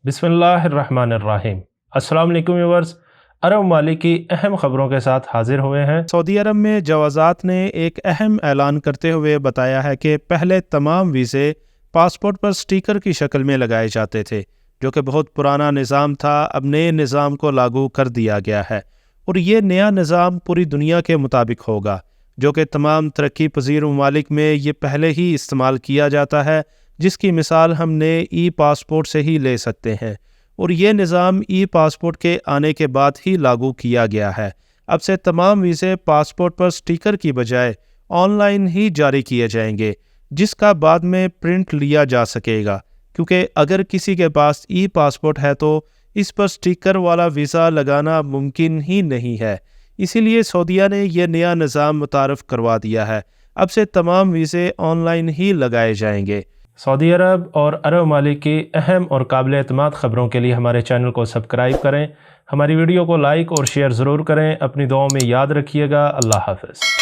बिस्मिल्लाहिर्रहमानिर्रहीम। अस्सलाम वालेकुम व्यूअर्स, अरब ममालिक की अहम ख़बरों के साथ हाजिर हुए हैं। सऊदी अरब में जवाज़ात ने एक अहम ऐलान करते हुए बताया है कि पहले तमाम वीज़े पासपोर्ट पर स्टिकर की शक्ल में लगाए जाते थे, जो कि बहुत पुराना निज़ाम था। अब नए निज़ाम को लागू कर दिया गया है और ये नया निज़ाम पूरी दुनिया के मुताबिक होगा, जो कि तमाम तरक्की पजीर ममालिक में ये पहले ही इस्तेमाल किया जाता है, जिसकी मिसाल हमने ई पासपोर्ट से ही ले सकते हैं। और ये निज़ाम ई पासपोर्ट के आने के बाद ही लागू किया गया है। अब से तमाम वीज़े पासपोर्ट पर स्टिकर की बजाय ऑनलाइन ही जारी किए जाएंगे, जिसका बाद में प्रिंट लिया जा सकेगा, क्योंकि अगर किसी के पास ई पासपोर्ट है तो इस पर स्टिकर वाला वीज़ा लगाना मुमकिन ही नहीं है। इसीलिए सऊदीया ने यह नया निज़ाम मुतारफ़ करवा दिया है। अब से तमाम वीज़े ऑनलाइन ही लगाए जाएंगे। सऊदी अरब और अरब ममालिक की अहम और काबिल एतमाद ख़बरों के लिए हमारे चैनल को सब्सक्राइब करें, हमारी वीडियो को लाइक और शेयर ज़रूर करें। अपनी दुआओं में याद रखिएगा। अल्लाह हाफ़िज़।